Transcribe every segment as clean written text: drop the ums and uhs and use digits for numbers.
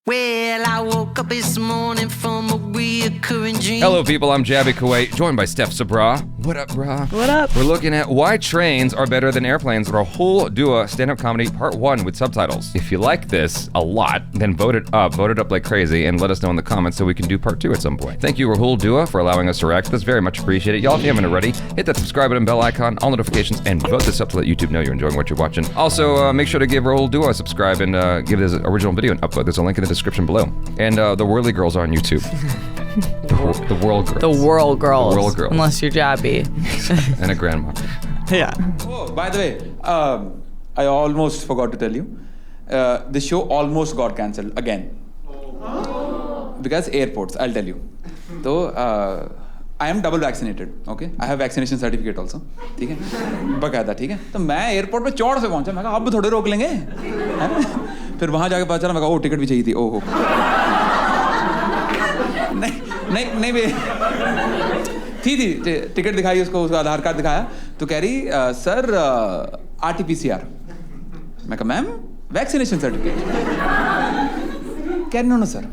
Well, I woke up this morning from a reoccurring dream. Hello, people. I'm Jaby Koay, joined by Steph Sabraw. What up, brah? What up? We're looking at why trains are better than airplanes. RAHUL Dua stand-up comedy part 1 with subtitles. If you like this a lot, then vote it up like crazy, and let us know in the comments so we can do part 2 at some point. Thank you, RAHUL Dua, for allowing us to react to this. Very much appreciated. Y'all, if you haven't already, hit that subscribe button, bell icon, all notifications, and vote this up to let YouTube know you're enjoying what you're watching. Also, make sure to give RAHUL Dua a subscribe and give his original video an upload. There's a link in the description below. And the Whirly Girls are on YouTube. The Whirl Girls. The Whirl Girls. The Whirl Girls. Unless you're Jaby. And a grandma. Yeah. Oh, by the way, I almost forgot to tell you. The show almost got cancelled again. Because airports, I'll tell you. So, I am double vaccinated, okay? I have vaccination certificate also. ठीक है? बकायदा, ठीक है? तो मैं airport पे चौड़ से पहुंचा, मैं कहा अब थोड़े रोक लेंगे, है ना? फिर वहाँ जाके पता चला, मैं कहा ओ टिकट भी चाहिए थी, ओहो। नहीं थी टिकट दिखाई उसको, उसका आधार कार्ड दिखाया, तो कह रही सर RT-PCR। मैं कहा मैम वैक्सीनेशन सर्टिफिकेट। कह रही नो सर।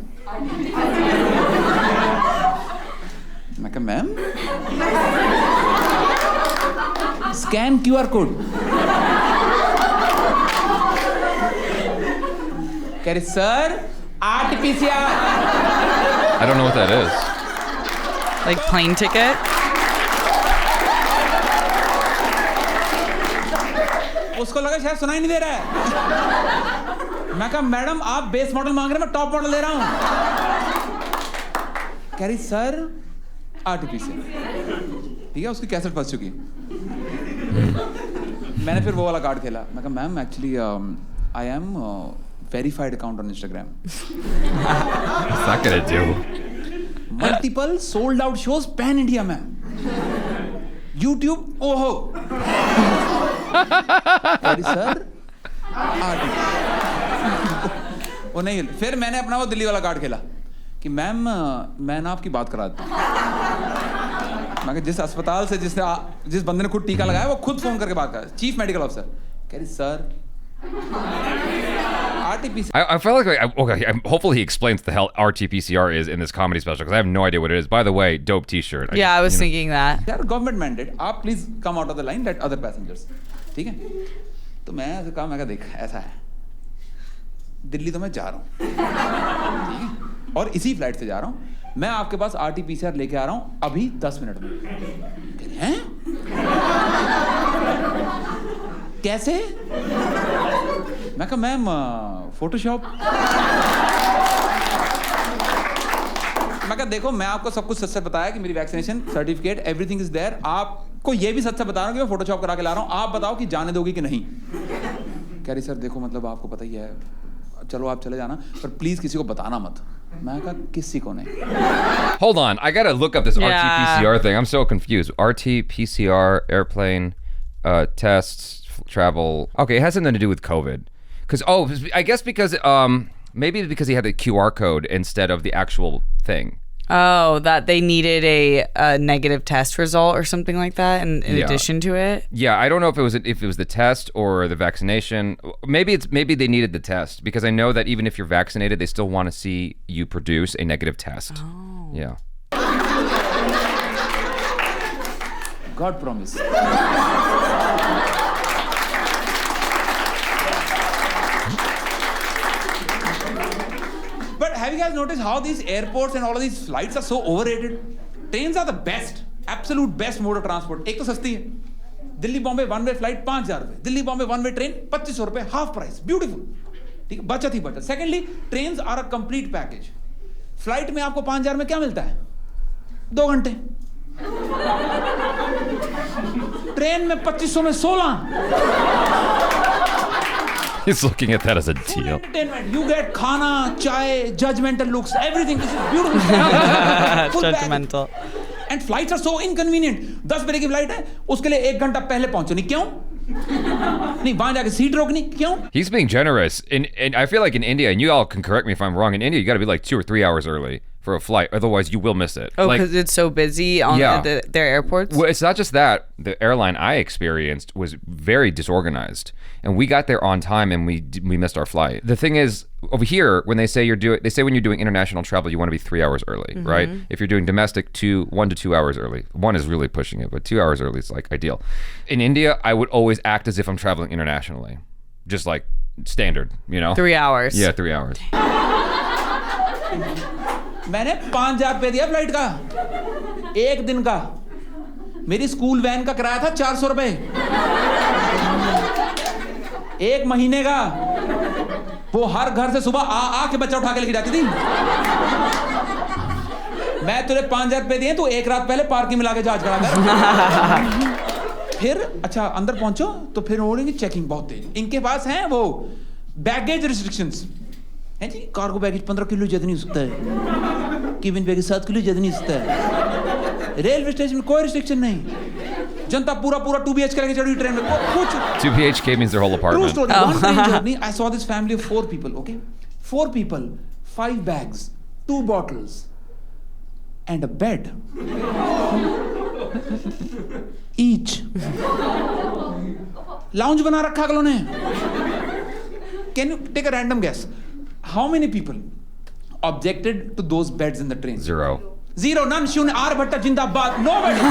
मैं कहा मैम स्कैन QR कोड। कह रही sir RT-PCR। I don't know what that is. Like plane ticket? उसको लगा शायद सुनाई नहीं दे रहा है। मैं कहा मैडम आप बेस मॉडल मांग रहे हैं, मैं टॉप मॉडल ले रहा हूं। कह रही सर RT-PCR। ठीक है, उसकी कैसेट फंस चुकी है। मैंने फिर वो वाला कार्ड खेला। मैं कहा ma'am actually I am verified account on Instagram. What's that gonna do? Multiple sold out shows pan India, ma'am. YouTube, oh. Sir वो नहीं, फिर मैंने अपना वो दिल्ली वाला कार्ड खेला कि मैम मैं ना आपकी बात करा देता हूँ। मैं जिस अस्पताल से जिस बंदे ने खुद टीका लगाया वो खुद फोन करके बात कर, चीफ मेडिकल ऑफिसर। कह रही sir RT-PCR. I felt like, okay, hopefully he explains what the hell RT-PCR is in this comedy special, because I have no idea what it is. By the way, dope t-shirt. I was thinking that. They are government mandate. आप please come out of the line, let other passengers. ठीक है? तो मैं ऐसे कहा, मैं कहा देख ऐसा है, दिल्ली तो मैं जा रहा हूँ, ठीक है? और इसी फ्लाइट से जा रहा हूँ, मैं आपके पास RT-PCR लेके आ रहा हूँ अभी 10 मिनट में। हैं? कैसे? मैं कहा मैम फोटोशॉप। मैं कहा देखो मैं आपको सब कुछ सच सच बताया कि मेरी vaccination certificate everything is there. आपको ये भी सच सच बता रहा हूँ कि मैं फोटोशॉप करा के ला रहा हूँ, आप बताओ कि जाने दोगी कि नहीं। कह रही सर देखो मतलब आपको पता ही है, चलो आप चले जाना, पर प्लीज किसी को बताना मत। मैं कहा किसी को नहीं। Hold on, I gotta look up this RT-PCR thing. I'm so confused. RT-PCR, airplane, tests, travel. Okay, it has something to do with COVID. I guess because maybe because he had the QR code instead of the actual thing. Oh, that they needed a negative test result or something like that in addition to it. Yeah, I don't know if it was the test or the vaccination. Maybe they needed the test, because I know that even if you're vaccinated, they still want to see you produce a negative test. Oh. Yeah. God promise. But have you guys noticed how these airports and all of these flights are so overrated? Trains are the best, absolute best mode of transport. एक तो सस्ती है, Delhi Bombay one way flight 5,000 रुपए, Delhi Bombay one way train 2,500 रुपए, half price, beautiful. ठीक है, बचत ही बचत। Secondly, trains are a complete package. Flight में आपको 5,000 में क्या मिलता है? 2 घंटे। ट्रेन में 2,500 में 16। He's looking at that as a deal. Entertainment. You get khana, chai, judgmental looks, everything. This is beautiful. Judgmental. And flights are so inconvenient. 10 बजे की फ्लाइट है, उसके लिए 1 घंटा पहले पहुंचो। नहीं क्यों? नहीं वहां जाके सीट रोकनी क्यों? He's being generous. And I feel like in India, and you all can correct me if I'm wrong, in India you got to be like 2 or 3 hours early for a flight. Otherwise, you will miss it. Oh, because it's so busy on their airports? Well, it's not just that. The airline I experienced was very disorganized. And we got there on time and we missed our flight. The thing is, over here, when they say they say when you're doing international travel, you want to be 3 hours early, right? If you're doing domestic, 1 to 2 hours early. 1 is really pushing it, but 2 hours early is like ideal. In India, I would always act as if I'm traveling internationally. Just like standard, you know? 3 hours. Yeah, 3 hours. मैंने 5,000 रुपए दिया flight का 1 दिन का मेरी school van का किराया था 400 रुपए 1 महीने का वो हर घर से सुबह आ के बच्चा उठा के लेके जाती थी मैं तुझे 5,000 रुपए दिए तू 1 रात पहले पार्किंग में लाके जांच करा कर फिर अच्छा अंदर पहुंचो तो फिर बोलेंगे चेकिंग बहुत तेज इनके पास है वो बैगेज रिस्ट्रिक्शंस है जी कार्गो बैगेज 15 किलो ज्यादा नहीं हो सकता है केबिन बैगेज 7 किलो ज्यादा नहीं हो सकता है रेलवे स्टेशन में कोई रिस्ट्रिक्शन नहीं जनता पूरा 2 BHK लेके चढ़ी ट्रेन में कुछ 2 BHK means their whole apartment. True story. One train journey, I saw this family of 4 people. Okay, 4 people, 5 bags, 2 bottles, and a bed. Each. Lounge बना रखा अगलों ने. Can you take a random guess? How many people objected to those beds in the train? 0. 0, none, शून्य, आर्यभट्ट जिंदाबाद. Nobody.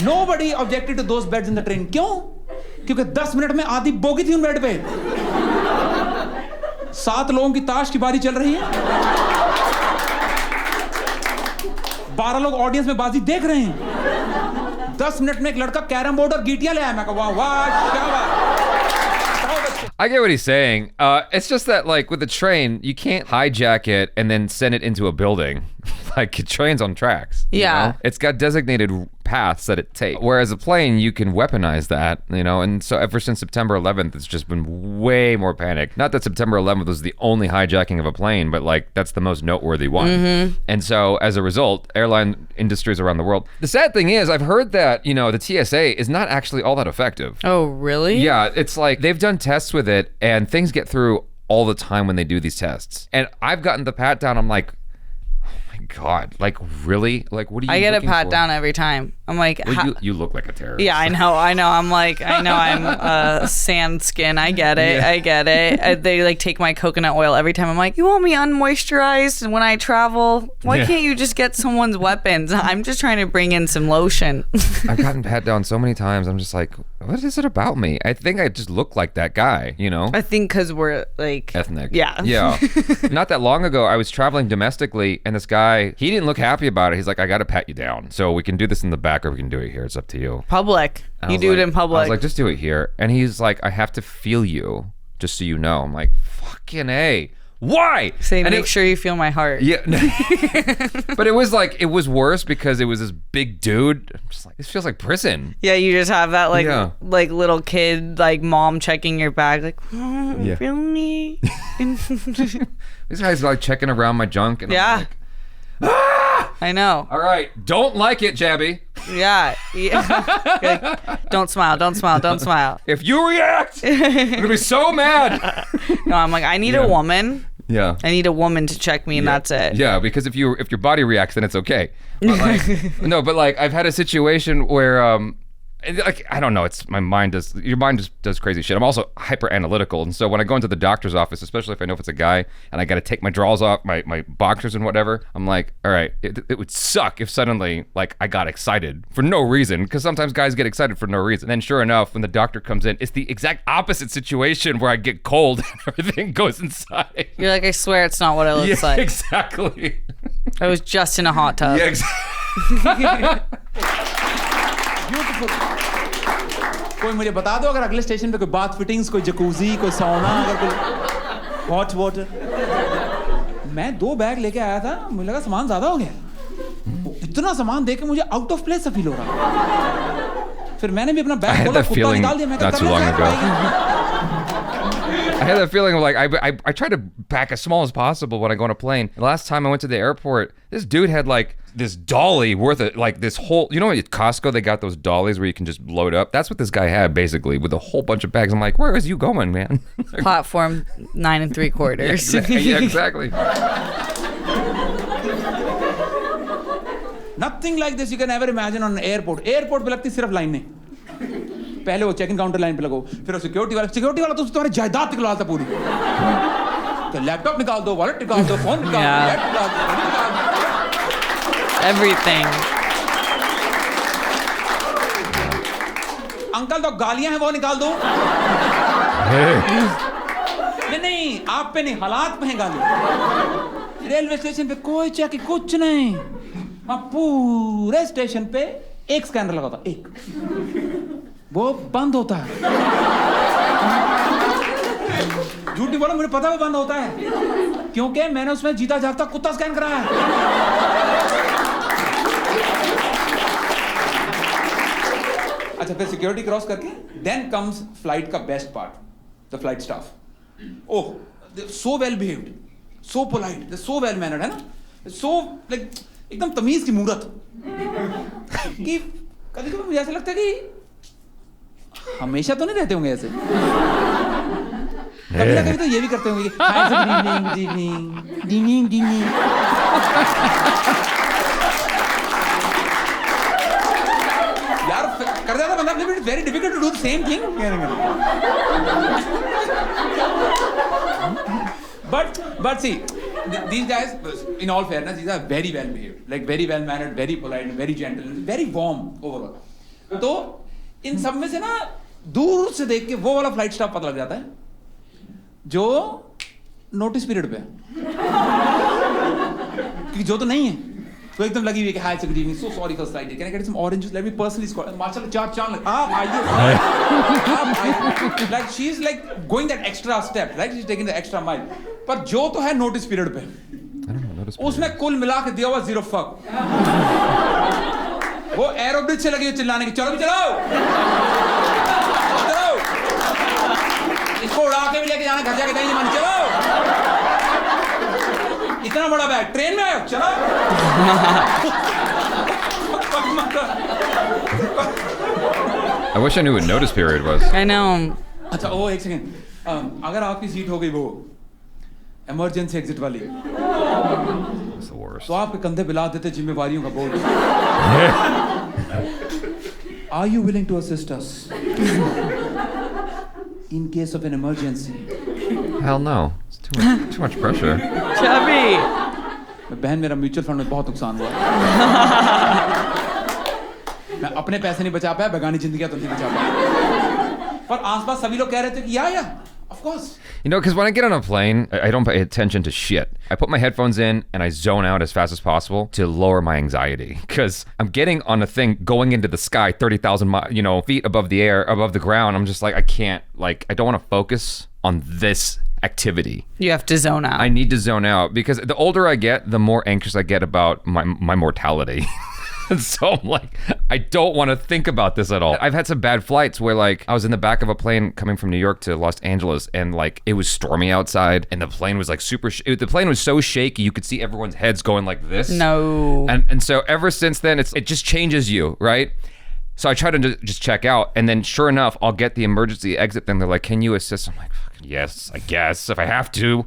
Nobody objected to those beds in the train. क्यों? क्योंकि 10 minute में आधी bogie थी उन बेड पे. 7 लोगों की ताश की बारी चल रही है. 12 लोग ऑडियंस में बाजी देख रहे हैं. 10 मिनट में एक लड़का कैरम बोर्ड और गीटियां ले आया. मैं कहा वाह क्या बात. I get what he's saying. It's just that, like, with the train, you can't hijack it and then send it into a building. Like, train's on tracks. Yeah. You know? It's got designated paths that it takes. Whereas a plane, you can weaponize that, you know? And so ever since September 11th, it's just been way more panic. Not that September 11th was the only hijacking of a plane, but, like, that's the most noteworthy one. And so, as a result, airline industries around the world. The sad thing is, I've heard that, you know, the TSA is not actually all that effective. Oh, really? Yeah, it's like they've done tests with it and things get through all the time when they do these tests. And I've gotten the pat down. I'm like, oh my God, like really? Like, what are you I get a pat for? down every time. I'm like, well, you look like a terrorist. Yeah, I know. I'm like, I know I'm sand skin. I get it. Yeah. I get it. They like take my coconut oil every time. I'm like, you want me unmoisturized when I travel? Why can't you just get someone's weapons? I'm just trying to bring in some lotion. I've gotten pat down so many times. I'm just like, what is it about me? I think I just look like that guy, you know? I think because we're like ethnic. Yeah. Yeah. Not that long ago, I was traveling domestically and this guy, he didn't look happy about it. He's like, I got to pat you down. So we can do this in the back or we can do it here. It's up to you. Public. You do it in public. I was like, just do it here. And he's like, I have to feel you, just so you know. I'm like, fucking A. Why? Say, and make sure you feel my heart. Yeah. But it was like, it was worse because it was this big dude. I'm just like, this feels like prison. Yeah, you just have that like little kid, like mom checking your bag, like, feel me? This guy's like checking around my junk. And I'm like, I know. All right, don't like it, Jaby. Yeah. Like, don't smile, don't smile, don't smile. If you react, I'm gonna be so mad. No, I'm like, I need a woman. Yeah. I need a woman to check me, and that's it. Yeah, because if your body reacts, then it's okay. But like, no, but like I've had a situation where like, I don't know, it's your mind just does crazy shit. I'm also hyper analytical, and so when I go into the doctor's office, especially if I know if it's a guy and I got to take my drawers off, my boxers and whatever, I'm like, all right, it would suck if suddenly like I got excited for no reason, because sometimes guys get excited for no reason. Then sure enough, when the doctor comes in, it's the exact opposite situation where I get cold and everything goes inside. You're like, I swear it's not what it looks like. Exactly. I was just in a hot tub. Yeah, exactly. Beautiful. कोई मुझे बता दो अगर अगले station पे कोई bath fittings, कोई jacuzzi, कोई सौना, अगर कोई हॉट वाटर. मैं 2 बैग लेके आया था, मुझे लगा सामान ज्यादा हो गया. इतना सामान देके मुझे आउट ऑफ प्लेस फील हो रहा. फिर मैंने भी अपना बैग खोला, कुत्ता निकाल दिया. मैं not too long ago. I had that feeling of like, I try to pack as small as possible when I go on a plane. The last time I went to the airport, this dude had like this dolly worth of like this whole, you know, at Costco, they got those dollies where you can just load up. That's what this guy had basically with a whole bunch of bags. I'm like, where is you going, man? Platform 9 3/4. Yeah, exactly. Nothing like this you can ever imagine on an airport. Airport पे लगती सिर्फ line नहीं. पहले वो check in counter line पे लगो, फिर वो सिक्योरिटी वाला तो तुम्हारी जायदाद निकलवाता पूरी. तो लैपटॉप निकाल दो, वॉलेट निकाल दो, फोन निकाल दो, बैग निकाल दो. Everything. अंकल तो गालियां हैं वो निकाल दो. नहीं आप पे नहीं, हालात पे हैं गाली. रेलवे स्टेशन पे कोई चेक कुछ नहीं. वहाँ पूरे स्टेशन पे एक स्कैनर लगा था, एक. वो बंद होता है. झूठ नहीं बोला, मुझे पता है वो बंद होता है क्योंकि मैंने उसमें जीता जागता कुत्ता स्कैन कराया है. अच्छा, फिर सिक्योरिटी क्रॉस करके देन कम्स फ्लाइट का best part, the flight staff. Oh, so well behaved, so polite, so well mannered, है ना. सो लाइक एकदम तमीज की मूरत कि कभी कभी मुझे ऐसा लगता है कि हमेशा तो नहीं रहते होंगे ऐसे. कभी ना कभी तो ये भी करते होंगे कि गुड इवनिंग. यार कर देता बंदा, it's very difficult to do the same thing. But see, these guys, in all fairness, these are very well behaved, like very well mannered, very polite, very gentle, very warm overall. तो इन सब में से ना दूर से देख के वो वाला फ्लाइट स्टाफ पता लग जाता है जो नोटिस पीरियड पे है. क्योंकि जो तो नहीं है तो एकदम लगी हुई है कि hi good evening, so sorry for flight, can I get some orange juice, let me personally escort. माशाल्लाह चार चांद आप आइए. Like she is like going that extra step, right, she is taking the extra mile. पर जो तो है notice period पे, उसमें कुल मिला के दिया हुआ 0 फक. वो एरो ब्रिज से लगी हुई चिल्लाने की, चलो भी चलो, इसको उड़ा के भी लेके जाना, घर जाके कहीं नहीं मान, चलो. इतना बड़ा बैग ट्रेन में आयो, चलो. I wish I knew what notice period was. I know. अच्छा, ओ एक सेकंड, अगर आपकी सीट हो गई वो इमरजेंसी एग्जिट वाली, It's the worst. तो आपके कंधे बिला देते जिम्मेवारियों का बोझ. Are you willing to assist us in case of an emergency? Hell no. It's too much pressure. Jaby. बहन, मेरा म्यूचुअल फंड में बहुत नुकसान हुआ. मैं अपने पैसे नहीं बचा पाया, बेगानी जिंदगी तो नहीं बचा पाया. पर आसपास सभी लोग कह रहे थे कि या of course. You know, because when I get on a plane, I don't pay attention to shit. I put my headphones in and I zone out as fast as possible to lower my anxiety. Because I'm getting on a thing going into the sky 30,000 feet above the air, above the ground. I'm just like, I can't, like, I don't want to focus on this activity. You have to zone out. I need to zone out because the older I get, the more anxious I get about my mortality. And so I'm like, I don't want to think about this at all. I've had some bad flights where like I was in the back of a plane coming from New York to Los Angeles and like it was stormy outside and the plane was like the plane was so shaky you could see everyone's heads going like this. No. And so ever since then it just changes you, right? So I try to just check out and then sure enough I'll get the emergency exit thing. They're like, can you assist? I'm like, yes, I guess if I have to.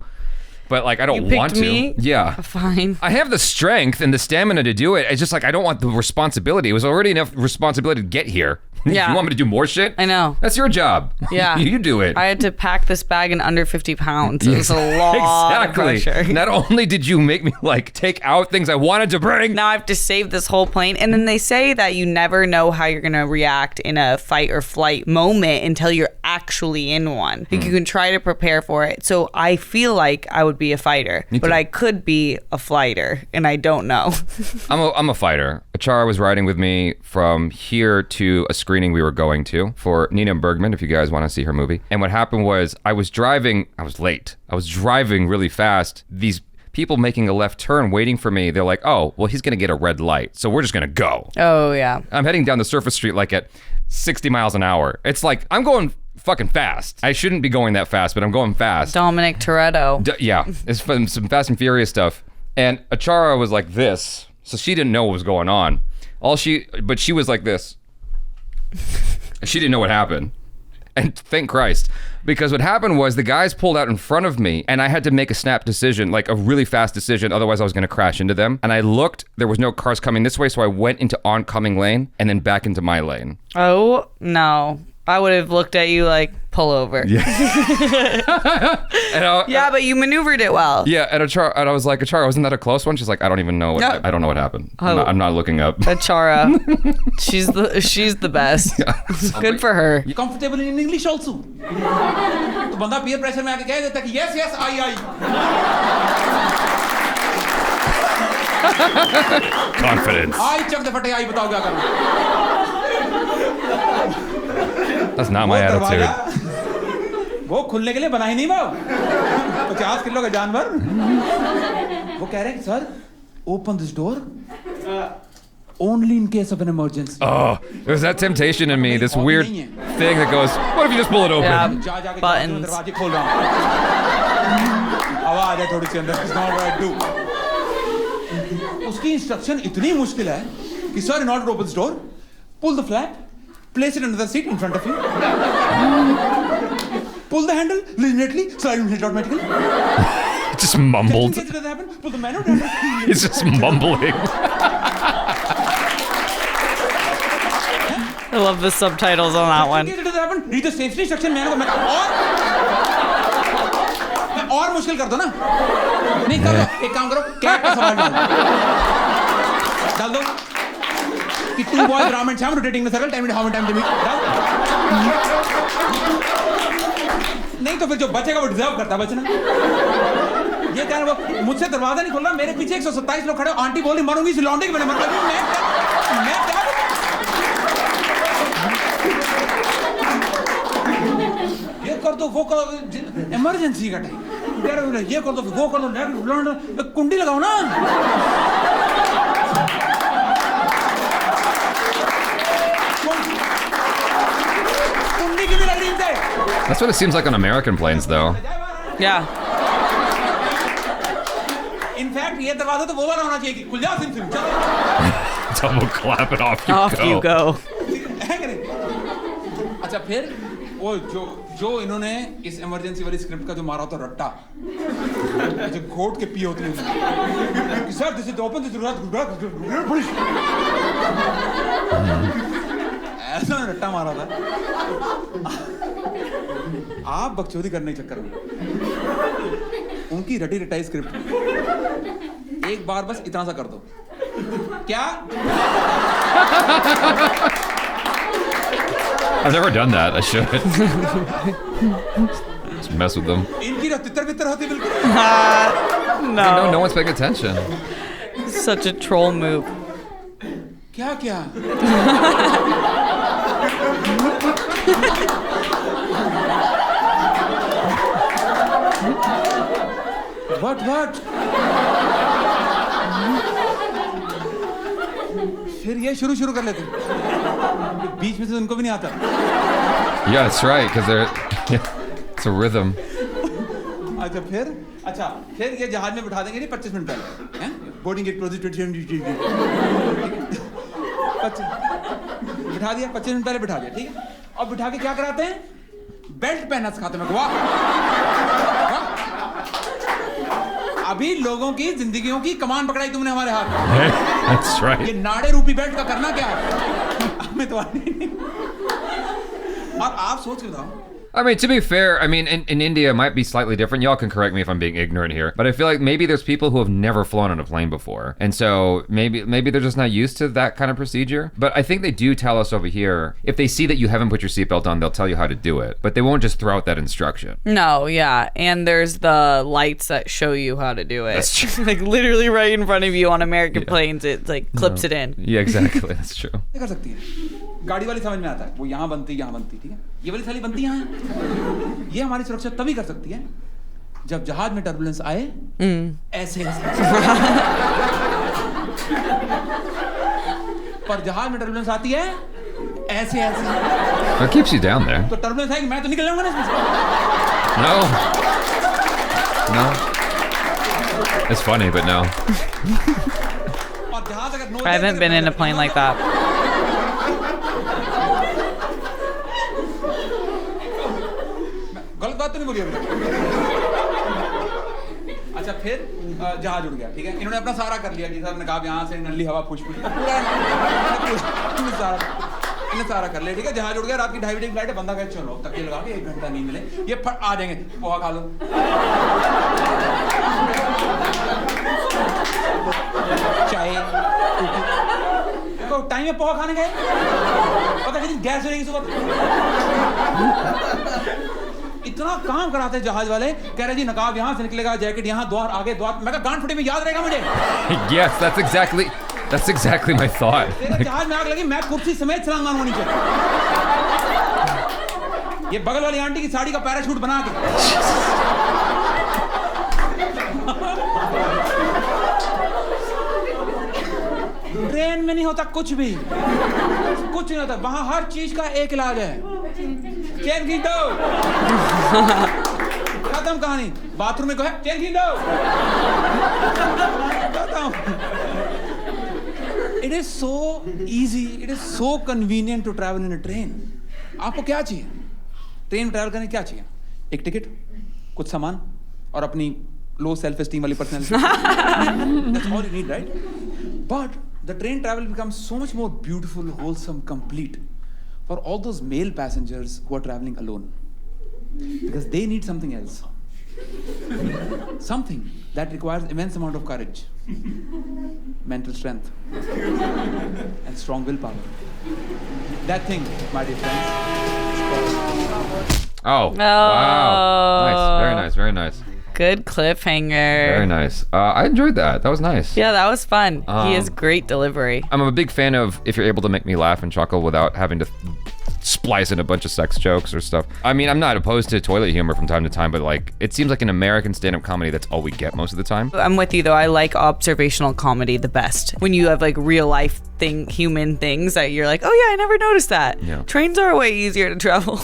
But like I don't want to. Me? Yeah. Fine. I have the strength and the stamina to do it. It's just like I don't want the responsibility. It was already enough responsibility to get here. Yeah. You want me to do more shit? I know. That's your job. Yeah. You do it. I had to pack this bag in under 50 pounds. It was a lot of pressure. Not only did you make me like take out things I wanted to bring. Now I have to save this whole plane. And then they say that you never know how you're going to react in a fight or flight moment until you're actually in one. Like you can try to prepare for it. So I feel like I would be a fighter, but I could be a flighter and I don't know. I'm a fighter. Achara was riding with me from here to a screening we were going to for Nina Bergman, if you guys want to see her movie. And what happened was I was late. I was driving really fast. These people making a left turn waiting for me, they're like, oh, well, he's going to get a red light. So we're just going to go. Oh, yeah. I'm heading down the surface street like at 60 miles an hour. It's like I'm going fucking fast. I shouldn't be going that fast, but I'm going fast. Dominic Toretto. Yeah, it's some Fast and Furious stuff. And Achara was like this, so she didn't know what was going on. But she was like this. She didn't know what happened. And thank Christ, because what happened was the guys pulled out in front of me and I had to make a snap decision, like a really fast decision, otherwise I was gonna crash into them. And I looked, there was no cars coming this way, so I went into oncoming lane and then back into my lane. Oh, no. I would have looked at you like, pull over. Yeah. Yeah, but you maneuvered it well. Yeah, and I was like, Achara, wasn't that a close one? She's like, I don't even know. I don't know what happened. I'm not looking up. Achara, she's the best. Yeah. Good for her. Comfortable in English also. तो बंदा peer pressure में आके कह देता कि yes आई. Confidence. आई चक दे फटे आई बताओ क्या करना. That's not my attitude. वो खुलने के लिए बना ही नहीं वो 50 किलो का जानवर. वो कह रहे हैं sir open this door only in case of an emergency. Oh, there's that temptation in me, this weird thing that goes, what if you just pull it open? Yeah, जाके buttons. दरवाजे खोल रहा हूँ. आवाज है थोड़ी सी अंदर. It's not what I do. उसकी इंस्ट्रक्शन इतनी मुश्किल है कि sir, in order to open this door, pull the flap, place it under the seat in front of you. Pull the handle, immediately, slide it automatically. Just mumbled. Pull the manual handle. He's just mumbling. I love the subtitles on that one. Read the safety instruction manual. और मुश्किल कर दो ना. नहीं करो. एक काम करो. कैट का सवाल डाल दो. कि two boys Ram and Sham rotating the circle. Time it how many times they meet. नहीं तो फिर जो बचेगा वो डिजर्व करता है बचना. ये क्या है वो मुझसे दरवाजा नहीं खोल रहा. मेरे पीछे 127 लोग खड़े. आंटी बोली मरूंगी इस लौंडे की मैंने मतलब मैं क्या ये कर दो वो कर इमरजेंसी का टाइम. ये कर दो वो कर दो कुंडी लगाओ ना. कुंडी की भी लग रही है. That's what it seems like on American planes, though. Yeah. In fact, ये दरवाजा तो वो वाला होना चाहिए कि खुल जा सिम चलो. Double clap it off you Off go. you go. अच्छा फिर वो जो इन्होंने इस इमरजेंसी वाली स्क्रिप्ट का जो मारा होता रट्टा जो घोट के पी होती है sir this is open this ऐसा रट्टा मारा था. आप बकचोदी करने के चक्कर में उनकी रटी रटाई स्क्रिप्ट एक बार बस इतना सा कर दो. क्या I've never done that. I should. Just mess with them. इनकी तितर बितर होती बिल्कुल. No one's paying attention. Such a troll move. क्या क्या What? फिर ये शुरू कर लेते. बीच में से उनको भी नहीं आता. Yeah, that's right, because it's a rhythm. अच्छा फिर ये जहाज में बिठा देंगे नहीं 25 मिनट पहले हैं बोर्डिंग गेट क्लोज बिठा दिया 25 मिनट पहले बिठा दिया. ठीक है. और बिठा के क्या कराते हैं बेल्ट पहनना सिखाते हैं. वाह अभी लोगों की जिंदगियों की कमान पकड़ाई तुमने हमारे हाथ में. That's right. ये नाड़े रूपी बेल्ट का करना क्या है हमें तो नहीं. और आप सोच के बताओ. I mean, to be fair, I mean, in India it might be slightly different. Y'all can correct me if I'm being ignorant here, but I feel like maybe there's people who have never flown on a plane before, and so maybe they're just not used to that kind of procedure. But I think they do tell us over here, if they see that you haven't put your seatbelt on, they'll tell you how to do it, but they won't just throw out that instruction. No, yeah, and there's the lights that show you how to do it. That's true. Like literally right in front of you on American planes, it like clips it in. Yeah, exactly. That's true. कर सकती है. गाड़ी वाली समझ में आता है वो यहाँ बनती ठीक है. ये वाली साली बनती यहाँ है. ये हमारी सुरक्षा तभी कर सकती है जब जहाज में टर्बुलेंस आए ऐसे पर जहाज में टर्बुलेंस आती है ऐसे ऐसे It keeps you down there. तो टर्बुलेंस है कि मैं तो निकल जाऊंगा ना इसमें से। No. It's funny, but no. और जहाज अगर no I haven't been in a plane like that. गलत बात तो नहीं बोली अभी। अच्छा फिर जहाज उड़ गया, ठीक है। इन्होंने अपना सारा कर लिया जी सर ने कहा यहाँ से नली हवा फुश फुश इन्हें सारा कर लिया, ठीक है। जहाज उड़ गया, रात की 2:30 बजे की फ्लाइट है। बंदा कहे चलो तकिए लगा के 1 घंटा नींद मिले, ये फट आ जाएंगे, पोहा खा लो, चाय, तो टाइम में पोहा खाने गए, पता नहीं गैस हो जाएगी सुबह। इतना काम कराते हैं जहाज वाले, कह रहे जी नकाब यहाँ से निकलेगा, जैकेट यहाँ, द्वार आगे द्वार, मैं कहा गांड फटे में याद रहेगा मुझे। Yes, that's exactly my thought. तेरे जहाज में आग लगी, मैं कुर्सी समेत छलांगा होनी चाहिए। ये बगल वाली आंटी की साड़ी का पैराशूट बना के। ट्रेन में नहीं होता कुछ भी, कुछ नहीं होता वहां, हर चीज का एक इलाज है। चेन खींच दो, खत्म कहानी। बाथरूम में कहे चेन खींच दो, खत्म। It is so easy, it is so convenient to travel in a train. आपको क्या चाहिए? ट्रेन में ट्रैवल करने क्या चाहिए? एक टिकट, कुछ सामान और अपनी लो सेल्फ एस्टीम वाली personality. That's all you need, right? But the train travel becomes so much more beautiful, wholesome, complete for all those male passengers who are traveling alone, because they need something else, something that requires immense amount of courage, mental strength, and strong willpower. That thing, my dear friends, is called... Oh, wow. Nice, very nice. Good cliffhanger. Very nice. I enjoyed that. That was nice. Yeah, that was fun. He has great delivery. I'm a big fan of if you're able to make me laugh and chuckle without having to splice in a bunch of sex jokes or stuff. I mean, I'm not opposed to toilet humor from time to time, but like, it seems like an American stand-up comedy, that's all we get most of the time. I'm with you though. I like observational comedy the best. When you have like real life human things that you're like, oh yeah, I never noticed that. Yeah. Trains are way easier to travel.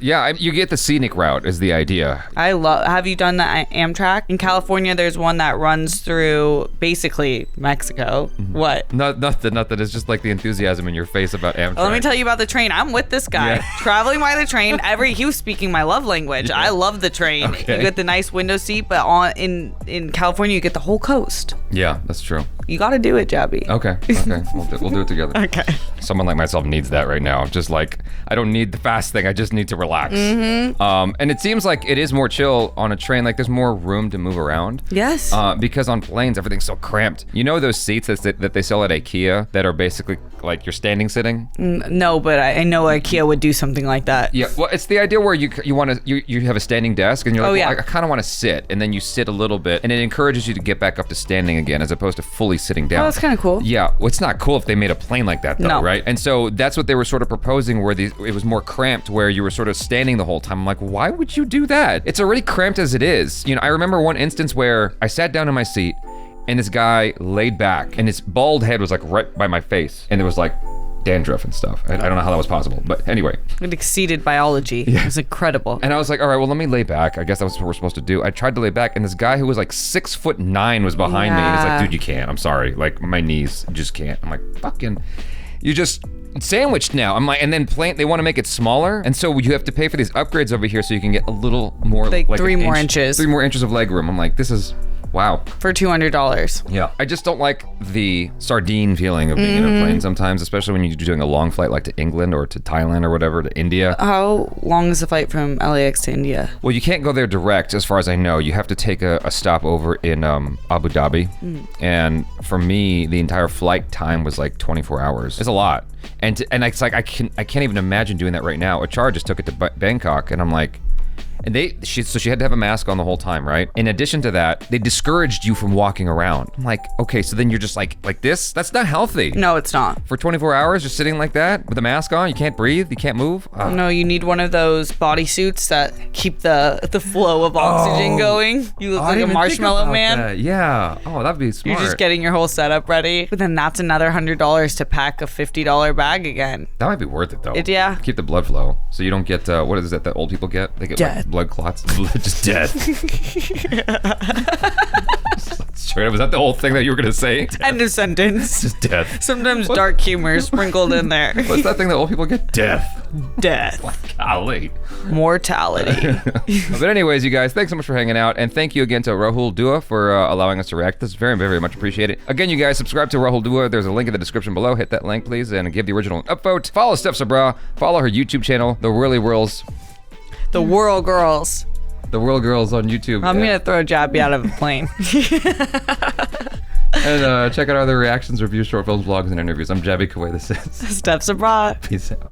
Yeah, you get the scenic route is the idea. Have you done the Amtrak? In California, there's one that runs through basically Mexico. Mm-hmm. What? Nothing. It's just like the enthusiasm in your face about Amtrak. Well, let me tell you about the train. I'm with this guy. Yeah. Traveling by the train, he was speaking my love language. I love the train. Okay. You get the nice window seat, but in California, you get the whole coast. Yeah, that's true. You got to do it, Jaby. Okay. We'll do it together. Okay. Someone like myself needs that right now. Just like, I don't need the fast thing. I just need to relax. Mm-hmm. And it seems like it is more chill on a train. Like there's more room to move around. Yes. Because on planes, everything's so cramped. You know those seats that they sell at IKEA that are basically like you're standing sitting? No, but I know IKEA would do something like that. Yeah. Well, it's the idea where you have a standing desk and you're like, yeah. I kind of want to sit, and then you sit a little bit, and it encourages you to get back up to standing again, as opposed to fully sitting down. Oh, that's kind of cool. Yeah, well, it's not cool if they made a plane like that, though, No. right? And so that's what they were sort of proposing, where it was more cramped, where you were sort of standing the whole time. I'm like, why would you do that? It's already cramped as it is. You know, I remember one instance where I sat down in my seat, and this guy laid back, and his bald head was like right by my face, and there was like dandruff and stuff. I don't know how that was possible, but anyway. It exceeded biology. Yeah. It was incredible. And I was like, all right, well, let me lay back. I guess that's what we're supposed to do. I tried to lay back, and this guy who was like 6'9" was behind me, and he's like, dude, you can't. I'm sorry. Like, my knees just can't. I'm like, fucking, you just sandwiched now. I'm like, and then they want to make it smaller, and so you have to pay for these upgrades over here so you can get a little more, like 3 more inches. 3 more inches of leg room. I'm like, this is... wow. For $200. Yeah. I just don't like the sardine feeling of being in a plane sometimes, especially when you're doing a long flight like to England or to Thailand or whatever, to India. How long is the flight from LAX to India? Well, you can't go there direct, as far as I know. You have to take a stop over in Abu Dhabi. And for me, the entire flight time was like 24 hours. It's a lot. And it's like, I can't even imagine doing that right now. Achar just took it to Bangkok, and I'm like, And so she had to have a mask on the whole time, right? In addition to that, they discouraged you from walking around. I'm like, okay, so then you're just like this? That's not healthy. No, it's not. For 24 hours, just sitting like that with a mask on, you can't breathe, you can't move. No, you need one of those bodysuits that keep the flow of oxygen going. You look like a marshmallow man. That. Yeah. Oh, that'd be smart. You're just getting your whole setup ready. But then that's another $100 to pack a $50 bag again. That might be worth it though. Yeah. Keep the blood flow so you don't get what is it that old people get? They get Death. like, blood clots. Just death. Straight up, was that the whole thing that you were gonna say? End of sentence. Just death. Sometimes dark humor sprinkled in there. What's that thing that old people get? Death. Death. Golly. Mortality. But anyways, you guys, thanks so much for hanging out, and thank you again to Rahul Dua for allowing us to react. This is very, very much appreciated. Again, you guys, subscribe to Rahul Dua. There's a link in the description below. Hit that link, please, and give the original an upvote. Follow Steph Sabraw. Follow her YouTube channel, The Whirly Whirls. The Whirl Girls. The Whirl Girls on YouTube. I'm gonna throw Jaby out of a plane. And check out our other reactions, reviews, short films, vlogs, and interviews. I'm Jaby Koay. This is Steph Sabraw. Peace out.